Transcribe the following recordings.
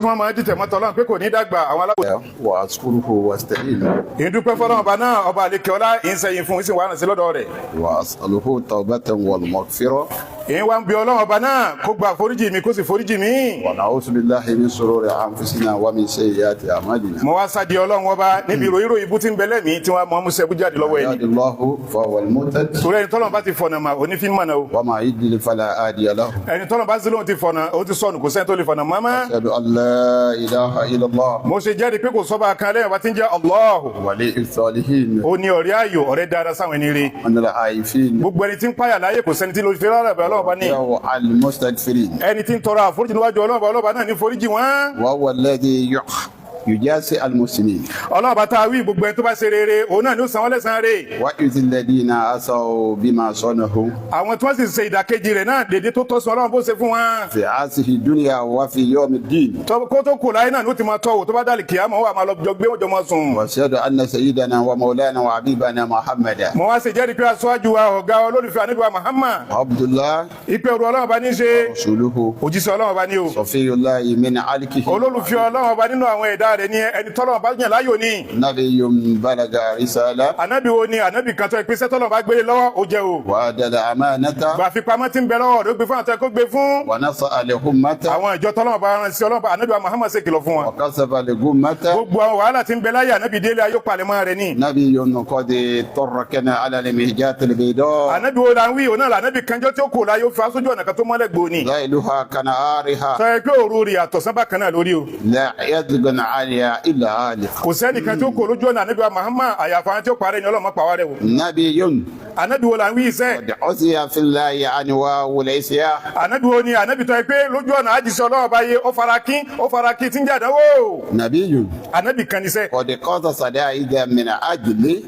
wọ́n máa dìtẹ̀ mọ́tọ́ Ọlọ́run pé kò ní dàgbà àwọn aláwọ̀. Wa askuruhu wa asta'inu. Ìdúpẹ́ fọ́lọ́run ọba náà ọba àlekè ọlá ìsẹ̀yìn fún ìsìn wàhánà sí lọ́dọ̀ rẹ̀. Wa as'aluhu tawbatan wal maghfirah. Ìyẹn wá ń bi Ọlọ́run ọba náà kó gba àforíjì mi kó sì foríjì mi. Wa na'udhu billahi min shururi anfusina wa min sayyiati a'malina. Mo wá sáde Ọlọ́run ọba níbi ìròyìn ibú tí ń bẹ lẹ́mìí tí wọ́n mọ̀ mú sẹ́bú jáde lọ́wọ́ ẹni. Yahdillahu fahuwal muhtad. Torí ẹni tọ́lọ́run bá ti fọ̀nà mà òní fi ń mọ̀nà o. Wa ma yudlil fala hadiya lahu. Ẹni tọ́lọ́run bá sí lóhun ti fọ̀nà ó ti sọnù kò sẹ́ni tó lè fọ̀nà mọ́mọ́. Ashhadu an la ilaha illallah. Mo ṣe jẹ́rìí pé kò sọ́ba kan lẹ́yìn ọba tí ń jẹ́ Allahu. Waliyus salihin. Ó ní ọ̀rẹ́ ayò ọ̀rẹ́ dáadáa sáwọn ẹni rere. Anil aifin. Gbogbo ẹni tí ń páyà láyé kò sẹ́ni tí ló fi rárá bẹ̀ Ọlọ́run ọba ní. Wa al-mustaghfirin. Ẹni tí ń tọrọ àforíjì níwájú Ọlọ́run ọba náà ní foríjì wọn. Wa huwa alladhi yujasi al-muslimin. Ọlọ́run bá tá a wí gbogbo ẹni tó bá ṣe rere òun náà ni ó san wọ́n lẹ́san rẹ̀. Wa yuzil ladina asaw bima sanahu. Àwọn tí wọ́n sì ṣe ìdàkejì rẹ̀ náà dédé tó tọ́sọ Ọlọ́run bó ṣe fún wọn. Fi asihi dunya wa fi yawmiddin. Kó tó kò láyé náà ni ó ti máa tọ́wò tó bá dálì kìámọ̀ wà máa lọ jọ gbé ọjọ́ máa sùn. Wa ashhadu anna sayyidana wa maulana wa habibana Muhammada. Mo wá ṣe jẹ́rìí pé aṣáájú wa ọ̀gá olólùfẹ́ Ànábì wa Muhammad. Abdullah. Ìpè òru Ọlọ́run bá ní ṣe. Rasuluhu. Òjíṣẹ́ Ọlọ́run bá ní o. Safiyullahi min alikihi. Olólùfẹ́ Ọlọ́run bá nínú àwọn ẹ̀dá rẹ̀ ní ẹni tọ́lọ́run bá yàn láyò ní. Nabiyyun balaga risala. Ànábì wo ni ànábì kan tó ẹ pé sẹ́tọ́lọ́run bá gbélé lọ́wọ́ ó jẹ́ o. Wa adala amanata. Gbà fi pamọ́ tí ń bẹ lọ́wọ́ rẹ̀ ó gbé fún àtẹ kó gbé fún. Wa nasa'a al-ummata. Àwọn ìjọ tọ́lọ́run bá rán sí Ọlọ́run bá Ànábì wa Muhammad ṣe kìlọ̀ fún wọn. Wa kasafa al-ummata. Gbogbo àwọn wàhálà tí ń bẹ láyé ànábì délé ayé palẹ̀mọ́ rẹ̀ ní. Nabiyyun qad tarrakana ala al-mihjati al-bayda. Ànábì wo la ń wí òun náà ànábì kanjọ́ tí ó kò láyé ó fi aṣojú ọ̀nà kan tó mọ́lẹ̀ gbòó ni. Layluha kanahariha. Sọ ẹ pé òru rẹ̀ àtọ̀sán bákan náà lórí o. La yadghun 'alayha illa halik. Kò sẹ́ni kan tí ó kò lójú ọ̀nà ànábì wa Muhammad àyàfà tí ó parẹ́ ni Ọlọ́run pa wá rẹ̀ o. Nabiyyun Ànábì wo la ń wí iṣẹ́. qad usiya fillahi anwa'ul isyan. Ànábì wo ni ànábì tó ẹ pé lójú ọ̀nà àjíṣẹ́ Ọlọ́run bá yé ó fara kí tí ń jà dánwò. Nabiyyun Ànábì kan níṣẹ́. qad qada sada'ida min ajli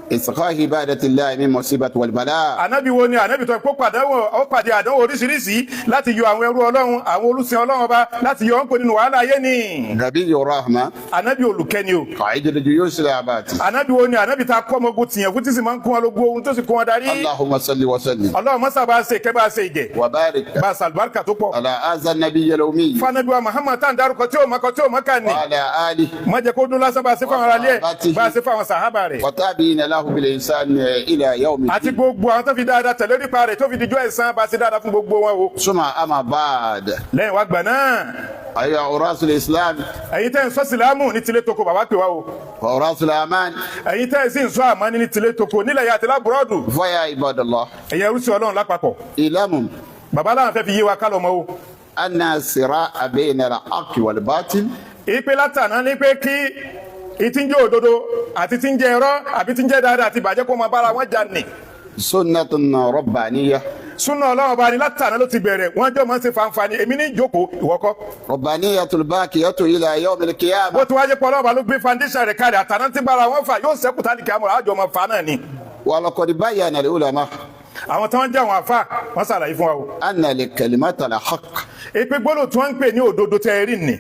isqahi ibadatillahi min musibati wal bala. Ànábì wo ni ànábì tó ẹ pé ó pàdé àdánwò oríṣiríṣi láti yọ àwọn ẹrú Ọlọ́run àwọn olùsìn Ọlọ́run ọba láti yọ wọn kò nínú wàhálà ayé ni. Nabiyyu rahma. Ànábì olùkẹ́ni o. Qa'idul juyushil abati. Ànábì wo ni ànábì tá kọ́ ọmọogun tìyàn fún tí sì máa ń kún wọn lógún ohun tó sì kún wọn darí. Allahumma salli wa sallim. Ọlọ́run mọ́sá bá ṣe kẹ́ bá ṣe ìgẹ̀. Wa barik Bá a sàlùbáríkà tó pọ̀. ala hadha an-nabiyyil ummi. Fún ànábì wa Muhammad tá à ń dárúkọ tí ò mọ́ kàn ní. Wa ala alihi. Má jẹ́ kó dún lásán bá a ṣe fún àwọn aráalé ẹ̀ bá a ṣe fún àwọn sàhábà rẹ̀. wa tabi'ina lahu bil ihsan ila yawmi. Àti gbogbo àwọn tó fi dáadáa tẹ̀lé nípa rẹ̀ tó fi dijọ́ ẹ̀san bá a ṣe dáadáa fún gbogbo wọn o. Suma ama ba'd. Lẹ́yìn wá gbà náà Ayya urasul islam ẹ̀yin tẹ́ ń sọ sílámù ní tilé toko bàbá pè wá o. wa urasul aman. Ẹ̀yin tẹ́ ń sì ń sọ àmánì ní tilé toko nílẹ̀ yà àti lábúrọ́dù. Fa ya ibadallah. Ẹ̀yin ẹrú sí Ọlọ́run lápapọ̀. Ilamu Bàbá láwọn fẹ́ fi yé wa kálọ̀ mọ́ o. anna sira'a bayna al-haqqi wal batil. Ìpè látàná ní pé kí ìtí ń jẹ́ òdodo àti tí ń jẹ́ irọ́ àbí tí ń jẹ́ dáadáa àti ìbàjẹ́ kó máa bára wọn jà ní. Sunnatun rabbaniyah. Súnà Ọlọ́run bá ní látàná ló ti bẹ̀rẹ̀ wọ́n jọ máa ń ṣe fanfani èmi ní ìjókòó ìwọ́kọ́. Rabbaniyatul baqiyatu ila yawmil qiyamah. Bó ti wájú pọ̀ Ọlọ́run bá ló gbé foundation rẹ̀ kalẹ̀ àtàná tí bára wọn fà yóò sẹ́kù tálíkì àmọ́ àjọ ọmọ fa náà ni. Wa laqad bayyana al-ulama Àwọn tí wọ́n jẹ́ àwọn àfà wọ́n ṣàlàyé fún wa o. anna li kalimati al-haqq Ìpè gbólóhùn tí wọ́n ń pè ní òdodo tẹ́ rí nì.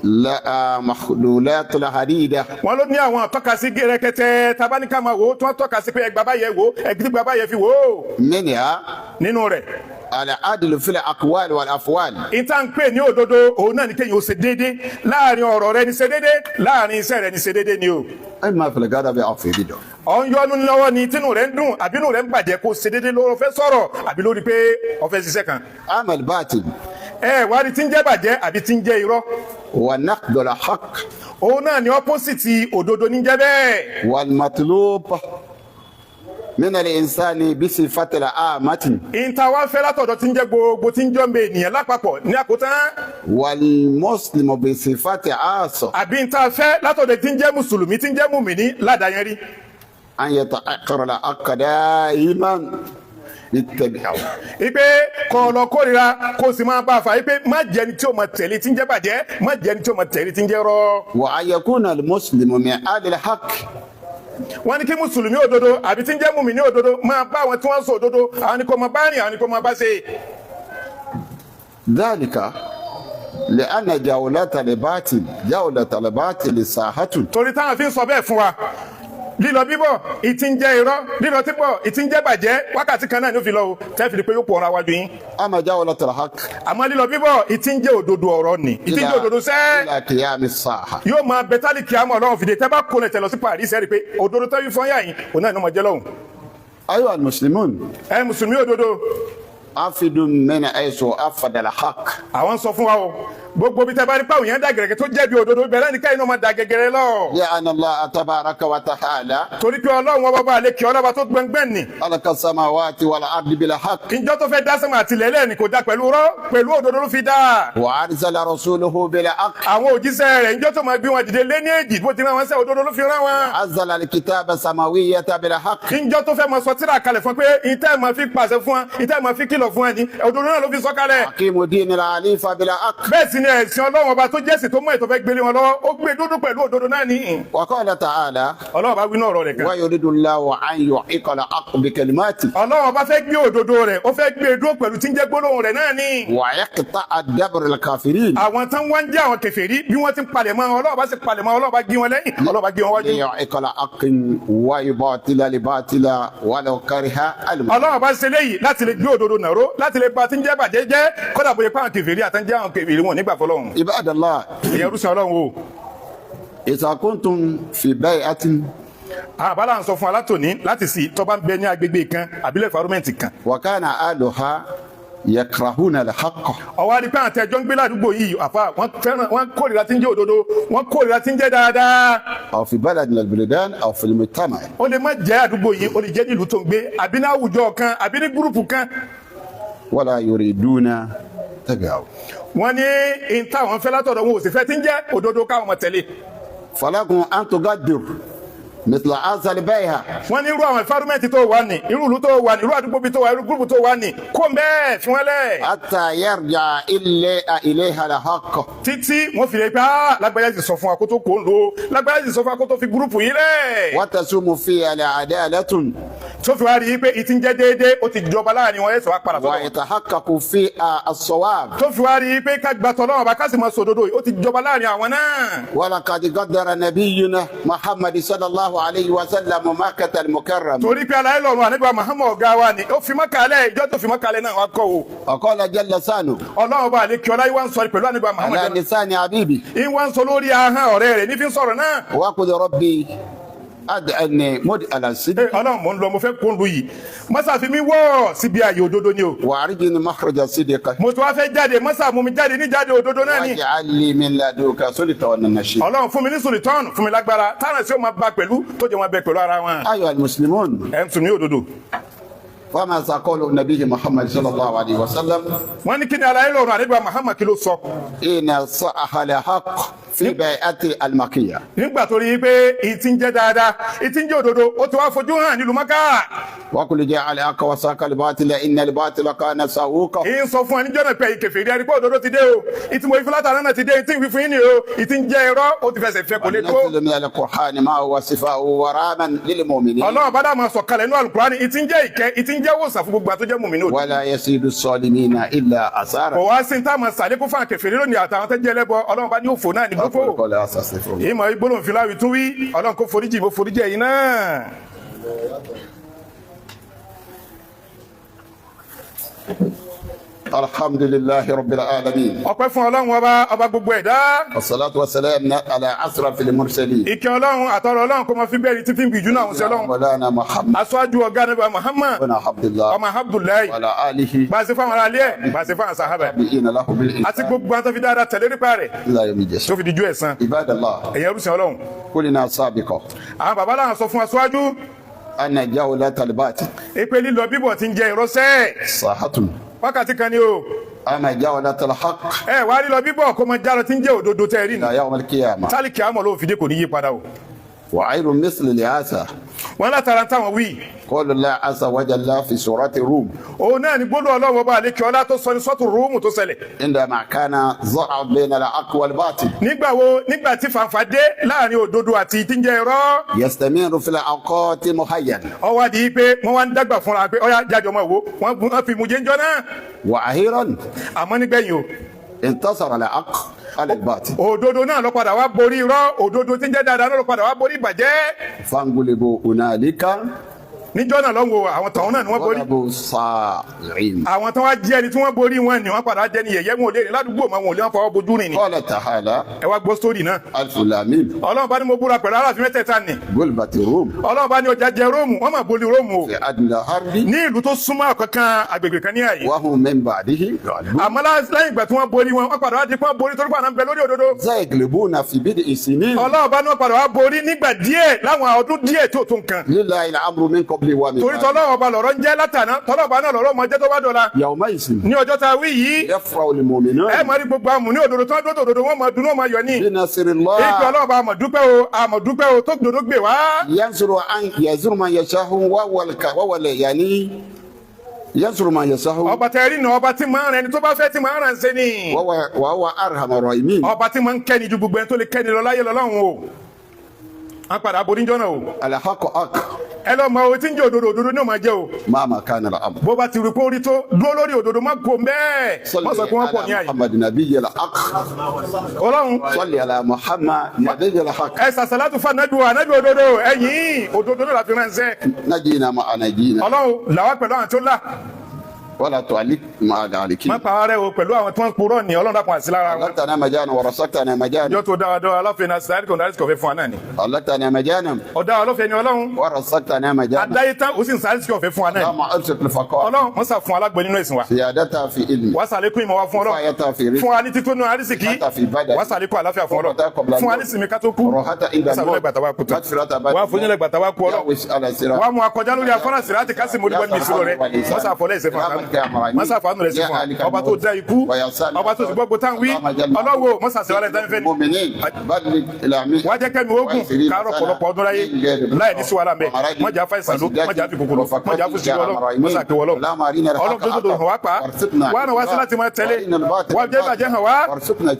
la makhlulatul hadida. Wọ́n ló ní àwọn tọ́ka sí gẹ́rẹ́kẹ́tẹ́ tabaníkà máa wò ó tí wọ́n tọ́ka sí pé ẹgbàá báyẹ̀ wò ẹgbẹ́ báyẹ̀ fi wò ó. Minha Nínú rẹ̀ al-adlu fil aqwali wal af'al. ìta ń pè ní òdodo òun náà ní kéèyàn ó ṣe déédé láàrin ọ̀rọ̀ rẹ̀ ní ṣe déédé láàrin iṣẹ́ rẹ̀ ní ṣe déédé ni o. Imma fil ghadabi aw fi ridha. Ọ̀ ń yọnu lọ́wọ́ ni tínú rẹ̀ ń dùn àbí inú rẹ̀ ń bàjẹ́ kó ṣe déédé ló fẹ́ sọ̀rọ̀ àbí lórí pé ó fẹ́ ṣiṣẹ́ kan. Amal batil Wá rí tí ń jẹ́ bàjẹ́ àbí tí ń jẹ́ irọ́. wa naqdul haqq Òun náà ni opposite òdodo ní jẹ́ bẹ́ẹ̀. wal matlub min al-insani bi sifati al-amati Ìta wá fẹ́ látọ̀dọ̀ tí ń jẹ́ gbogbo tí ń jọ́ mbẹ ènìyàn lápapọ̀ ní àkótán. wal muslimu bi sifati asa Àbí ìta fẹ́ látọ̀dọ̀ tí ń jẹ́ mùsùlùmí tí ń jẹ́ mùmìnì ládàáyẹn rí. an yata'aqqara al-haqqa da'iman ittabi'ahu. Ipe kọ́ lọ kórira kó sì máa bá a fà ipe má jẹni tí o ma tẹ̀lé tí ń jẹ́ bàjẹ́ má jẹni tí o ma tẹ̀lé tí ń jẹ́ rọ́. wa an yakuna al-muslimu min ahli al-haqq. Wọ́n ní kí mùsùlùmí òdodo àbí tí ń jẹ́ mùmìnì òdodo máa bá àwọn tí wọ́n sọ òdodo àwọn ni kò máa bá rìn àwọn ni kò máa bá ṣe. dhalika li'anna jawlata al-batil saahatun. Torí táwọn fi ń sọ bẹ́ẹ̀ fún wa lílọ bíbọ̀ ìtí ń jẹ́ irọ́ lílọ tíbọ̀ ìtí ń jẹ́ bàjẹ́ wákàtí kan náà ni ó fi lọ o tẹ́fì ni pé yóò pọ̀ ọ̀rọ̀ àwájú yín. أما جولة الحق àmọ́ lílọ bíbọ̀ ìtí ń jẹ́ òdodo ọ̀rọ̀ ni ìtí ń jẹ́ òdodo sẹ́ إلى قيام الساعة. yóò máa bẹ́tálì kí á mọ̀ ọlọ́run fìdí tẹ́ bá kó lẹ̀ tẹ̀ lọ sí Paris sẹ́rí pé òdodo tẹ́ fi fọ́n yà yín òun náà ni wọ́n jẹ́ lọ́hùn. أيها المسلمون ẹ mùsùlùmí òdodo أفدوا من حيث أفد الحق. àwọn sọ fún wa o gbogbo bí tẹ́ bá rí pàwọn yẹn dá gẹ̀rẹ́gẹ́ tó jẹ́ bí òdodo bẹ̀rẹ̀ ní káyìn náà máa dá gẹ́gẹ́rẹ́ lọ. لأن الله تبارك وتعالى torí pé ọlọ́run ọba bá lè kí ọlọ́ba tó gbẹngbẹ́n ni. خلق السماوات والأرض بالحق ìjọ tó fẹ́ dá sẹ́mu àtìlẹ́lẹ́ ni kò dá pẹ̀lú rọ́ pẹ̀lú òdodo ló fi dá. وأرسل رسوله بالحق àwọn òjíṣẹ́ rẹ̀ ìjọ tó máa gbé wọn dìde lé ní èjì bó ti rán wọn sẹ́ òdodo ló fi rán wọn. أنزل الكتاب السماوية بالحق. ìjọ tó fẹ́ máa sọ tírà kalẹ̀ fún pé ìtẹ́ máa fi pàṣẹ fún wọn ìtẹ́ máa fi kìlọ̀ fún wọn ni òdodo náà ló fi sọ kalẹ̀. أقيموا دين العنيف بالحق. bẹ́ẹ̀ sì ni ẹ̀sìn ọlọ́run ọba tó jẹ́sìn tó mọ̀ ètò fẹ́ gbélé wọn lọ́wọ́ ó gbé dúdú pẹ̀lú òdodo náà ni. وقال تعالى ọlọ́run ọba wí náà ọ̀rọ̀ rẹ̀ kan. ويريد الله أن يحق الحق بكلماته ọlọ́run ọba fẹ́ gbé òdodo rẹ̀ ó fẹ́ gbé dúró pẹ̀lú tí ń jẹ́ gbólóhùn rẹ̀ náà ni. ويقطع الدبر الكافرين àwọn tán wá ń jẹ́ àwọn kèfèrí bí wọ́n ti ń palẹ̀ mọ́ ọlọ́run bá sì palẹ̀ mọ́ ọlọ́run bá gbé wọn lẹ́yìn ọlọ́run bá gbé wọn wájú. ليحق الحق ويباطل الباطل ولو كره المؤمنون. ọlọ́run bá ṣe léyìí láti lè gbé òdodo nàró láti lè ba tí ń jẹ́ bàjẹ́ jẹ́ kódà bóyá pàwọn kèfèrí àtàǹjẹ́ àwọn kèfèrí wọn nígbà fọlọ́run. عباد الله ìyẹn rúṣin ọlọ́run o. إذا كنتم في بيعة àbálà ń sọ fún alátòní láti sì tọ́ba ń bẹ ní agbègbè kan àbílẹ̀ environment kan. وكان أهلها يكرهون الحق ọwọ́ adìpẹ́ àti ẹjọ́ ń gbé ládùúgbò yìí àfa wọ́n fẹ́ràn wọ́n kórìíra tí ń jẹ́ òdodo wọ́n kórìíra tí ń jẹ́ dáadáa. أو في بلد من البلدان أو في المجتمع ó lè má jẹ́ àdúgbò yìí ó lè jẹ́ nílùú tó ń gbé àbí ní àwùjọ kan àbí ní gúrùpù kan. ولا يريدون تبعه. wọ́n ní in táwọn fẹ́ látọ̀dọ̀ wọn ò sì fẹ́ tí ń jẹ́ òdodo káwọn mọ̀ tẹ̀lé. فلكم أن تقدر مثل هذا البيع wọ́n ní irú àwọn environment tó wà ní irú ìlú tó wà ní irú àdúgbò bí tó wà irú gúrùpù tó wà ní kó mbẹ́ẹ̀ fi wọ́n lẹ̀. حتى يرجع إليها الحق. títí wọ́n fi lè gbá lágbájá sì sọ fún wa kó tó kó ń lò lágbájá sì sọ fún wa kó tó fi gúrùpù yìí lẹ̀. وتسوم فيها العدالة tó fi wá rí i pé ìtí ń jẹ́ déédéé ó ti jọba láàrin wọn ẹ̀sọ́ apàdà sọ́dọ̀. ويتحقق فيها الصواب. tó fi wá rí i pé ká gbàtọ̀ lọ́wọ́ bá ká sì máa sòdodo yìí ó ti jọba láàrin àwọn náà. ولقد قدر نبينا محمد صلى الله عليه وسلم مكة المكرمة. torí pé aláì lọ́rùn àníbà Muhammad ọ̀gá wa ni ó fi mọ́kàlẹ́ ìjọ tó fi mọ́kàlẹ́ náà wá kọ́ o. وقال جل شانه ọlọ́run bá àlékí ọlá yìí wá ń sọ pẹ̀lú àníbà Muhammad. على لسان حبيبي ìwà ń sọ lórí ahọ́n ọ̀rẹ́ rẹ̀ nífi ń sọ̀rọ̀ náà. وقل ربي أدعني مدعى الصدق ọlọ́run mò ń lọ mo fẹ́ kó ń lu yìí mọ́sá fi mi wọ́ síbi ààyè òdodo ni o. وأرجني مخرج الصدق mo tún wá fẹ́ jáde mọ́sá mú mi jáde ní jáde òdodo náà ni. واجعل لي من لدنك سلطانا نشيدا. ọlọ́run fún mi ní sùlítọ́ọ̀nù fún mi lágbára táwọn ẹ̀sìn ó máa bá pẹ̀lú tó jẹ́ wọn bẹ pẹ̀lú ara wọn. أيها المسلمون ẹ̀ ń sùn ní òdodo. فماذا قال النبي محمد صلى الله عليه وسلم wọ́n ní kí ni aláì lọ́rùn àníbà Muhammad kí ló sọ. إن صح الحق في بيعة المكية. nígbà tó rí i pé ìtí ń jẹ́ dáadáa ìtí ń jẹ́ òdodo ó ti wá fojú hàn nílùú Mákà. وقل جاء الحق وساق الباطل إن الباطل كان سووقا. ìyín sọ fún ẹni jọ́nà pé ìkẹfẹ́ ìdí àdìpọ̀ òdodo ti dé o ìtí mo ìfúnlátà náà ti dé ìtí ìfífún yín ni o ìtí ń jẹ́ irọ́ ó ti fẹsẹ̀ fẹ́ kò lè tó. وننزل من القرآن ما هو شفاء ورحمة للمؤمنين ọlọ́run bá dà máa sọ kalẹ̀ nínú Al-Qur'ani ìtí ń jẹ́ ìkẹ́ ìtí ń jẹ́ wòsàn fún gbogbo àtọ́jẹ́ mùmínì òdodo. ولا يزيد الظالمين إلا kò أسارا. wá sí táwọn sàlékún fún àkẹfẹ́ lónìí àtàwọn tó jẹ́ lẹ́bọ ọlọ́run bá ní òfò náà ní gbogbo. قال أستغفر الله. ìmọ̀ ìgbólóhùn fìlàwì tún wí ọlọ́run kò foríjì mo foríjì ẹ̀yin náà. الحمد لله رب العالمين ọpẹ́ fún ọlọ́run ọba gbogbo ẹ̀dá. والصلاة والسلام على أشرف المرسلين ìkẹ́ ọlọ́run àtọ̀rọ̀ ọlọ́run kò máa fi bẹ́ẹ̀ tí fi ń bìjú náà ṣe ọlọ́run. مولانا محمد aṣáájú ọ̀gá nípa Muhammad بن عبد الله ọmọ Abdullahi وعلى آله bá a ṣe fáwọn aráalé ẹ̀ bá a ṣe fáwọn sàhábà بإذن له àti بالإحسان gbogbo àwọn tó fi dáadáa tẹ̀lé nípa rẹ̀ إلى يوم الجزاء. tó fi dijú ẹ̀san. عباد الله ẹ̀yin ẹrúsìn ọlọ́run كلنا سابقا àwọn bàbá làwọn sọ fún aṣáájú أن جولة الباطل pé lílọ bíbọ̀ ti ń jẹ ìrọsẹ́ صاحة wákàtí kan ni o أما جولة الحق ẹ wá lílọ bíbọ̀ kó máa jálọ ti ń jẹ òdodo tẹ́ rí ni إلى يوم القيامة. tálíkì àmọ́ ló fi dé kò ní yí padà o. وعير مثل لهذا wọn látara táwọn wí قول الله عز وجل في سورة الروم òun náà ni gbọ́dọ̀ ọlọ́run ọba àlékè ọlá tó sọ ní sọ́tù rúùmù tó ṣẹlẹ̀. عندما كان ضرع بين الحق والباطل nígbà tí fanfa dé láàrin òdodo àti tí ń jẹ irọ́ يستمر في الأوقات معينة ọwọ́ di pé wọ́n wá ń dàgbà fúnra pé ọ̀yá jájọ máa wo wọ́n fi mú jẹ́njọ́ náà وأخيرا àmọ́ nígbẹ̀yìn o انتصر الحق على الباطل òdodo náà ló padà wá borí irọ́ òdodo tí ń jẹ́ dáadáa náà ló padà wá borí ìbàjẹ́. فانقلبوا هنالك níjọ́ náà lọ́wọ́ àwọn tọ̀hún náà ni wọ́n borí. غلبوا الصاغرين. àwọn tó wá jẹ́ ẹni tí wọ́n borí wọn ni wọ́n padà jẹ́ ni yẹ̀yẹ́ wọn ò lè rìn ládùúgbò wọn ò lè wọn fọwọ́ bojú rìn ni. قال تعالى ẹ wá gbọ́ sítórì náà. ألف لام ميم ọlọ́run bá ní mo búra pẹ̀lú aláàfin mẹ́tẹ̀ẹ̀ta ni. غلبت الروم ọlọ́run bá ní ọjà jẹ róòmù wọ́n máa borí róòmù o. في أدنى الأرض ní ìlú tó súnmọ́ kankan agbègbè kan ní àyè. وهم من بعده غالبون. àmọ́ lẹ́yìn ìgbà tí wọ́n borí wọn wọ́n padà wá di pé wọ́n borí torí pé àwọn ń bẹ lórí òdodo. سيغلبون في بدء سنين. ọlọ́run bá ní wọ́n padà wá borí nígbà díẹ̀ láwọn ọdún díẹ̀ tó tó nǹkan. لله الأمر من قبل ومن torí بعد. tọ́lọ́wọ́ ọba lọ̀rọ̀ ń jẹ́ látàná tọ́lọ́wọ́ ọba náà lọ̀rọ̀ mọ jẹ́ tó bá dọ̀la. يومئذ ní ọjọ́ tá a wí yìí يفرح المؤمنون ẹ mọ̀ ní gbogbo àmù ní òdodo tó ń dó òdodo wọn mọ̀ dunu wọn mọ̀ yọ ní. بنصر ìgbà الله ọlọ́wọ́ bá àmọ̀ dúpẹ́ o tó dodo gbé wá. ينصر من يشاء وهو يعني ينصر من يشاء ọba tẹ rí nà ọba tí máa ń rẹ ni tó bá fẹ́ tí máa ń ràn ṣe ni. وهو أرحم الراحمين. ọba tí máa ń kẹ́ni ju gbogbo ẹni tó lè kẹ́ni lọ láyé lọ́lọ́run o. wọ́n padà aborí jọ́nà o. الحق حق ẹ lọ mọ o tí ń jẹ́ òdodo òdodo ní o máa jẹ́ o. مهما كان الأمر. bó bá ti rí kó rí tó dúró lórí òdodo má kó mẹ́ẹ̀. wọ́n sọ pé wọ́n pọ̀ ní àyè. محمد نبي الحق. ọlọ́run صل على محمد نبي الحق. ẹ sàṣàlátù fún anábì wa anábì òdodo ẹ̀yìn òdodo náà la fi ránṣẹ́. نجينا مع نجينا ọlọ́run làwọn pẹ̀lú àwọn tó là. ولا تعلق مع ذلك. má pa ara rẹ o pẹ̀lú àwọn tí wọ́n ń purọ́ ní ọlọ́run dàpọ̀ àti lára wọn. علقتنا مجانا ورزقتنا مجانا. ìjọ tó dára dára aláfẹ́ náà sáré kò dárí kọfẹ́ fún wa náà ni. علقتنا مجانا ọ̀dà ọlọ́fẹ́ ni ọlọ́run ورزقتنا مجانا. adáyé tán ó sì ń sáré kọfẹ́ fún wa náà ni. اللهم ارزق الفقراء ọlọ́run wọ́n sà fún alágbẹ̀ nínú ẹ̀sìn wa. زيادتها في علم. wá sàlékún ìmọ̀ wa fún ọlọ́run وفايتها في fún رزق. wa ní títún nínú àrísìkí wá sàlékún àláfíà fún ọlọ́run fún wa ní sinmi ká tó kú sàlẹ̀ gbàtà wa kú tó wá fún nílẹ̀ gbàtà wa kú ọlọ́run wá mú akọjá lórí afárá sírátì ká sì mórí bọ́ ní ìṣirò rẹ wọ́n sàfọ́lẹ́ ìṣẹ́ fún àkàmù wọ́n sàfọ́nù rẹ̀ sí fún wa ọba tó dá ikú ọba tó ti gbogbo tán wí ọlọ́wọ́ wọ́n sàṣẹ́wálẹ̀ dánifẹ́ ni wá jẹ́ kẹ́mi ogun kárọ̀ pọ̀lọpọ̀ ọdún láyé láì ní síwára mẹ́ wọ́n jà fáìsàn ló wọ́n jà fi kòkòrò wọ́n jà fún sí ọlọ́ wọ́n sàkè wọ́lọ́ ọlọ́ tó tó hàn wá pa wọ́n náà wá sí láti máa tẹ̀lé wọ́n jẹ́ ìbàjẹ́ hàn wá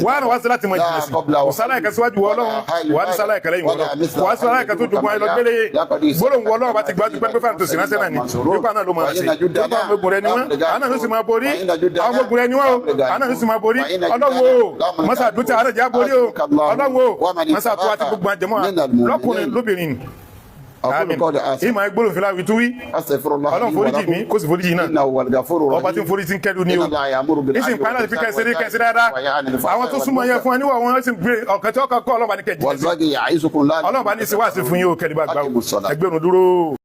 wọ́n náà wá sí láti máa jìnà sí kò sálà ìka síwájú wọ́lọ́run wọ́n á ní sálà ìka lẹ́yìn wọ́lọ́run wọ́n á sálà ìka tó dùgbọ́n ayé lọ gbélé gbólóhùn wọ́lọ́run bá ti gbájú pẹ́ fáwọn tòsí ránṣẹ́ náà ni nípa náà ló máa ṣe nípa àwọn ogun rẹ ni wọ́n àná ló sì máa borí àwọn ogun rẹ ni wọ́n o àná ló sì máa borí ọlọ́wọ́ mọ́sá dúté àárẹ̀ já borí o ọlọ́wọ́ mọ́sá tó wá ti gbogbo àjẹmọ́ lọ́kùnrin lóbìnrin ìmọ̀ ẹgbọ́n fìlà wí túwí ọlọ́run foríjì mi kó sì foríjì náà ọba tí ń foríjì ń kẹ́dùn ní o ìsìn ìpínlẹ̀ ti fi kẹsìrì dáadáa àwọn tó súnmọ́ yẹn fún wa níwọ̀ wọn sì ń gbé ọ̀kan tí wọ́n kọ́ ọlọ́ba ní kẹjì ọlọ́ba ní ìsìnwá sí fún yín o kẹ́lí bá gbà ẹgbẹ́rún dúró.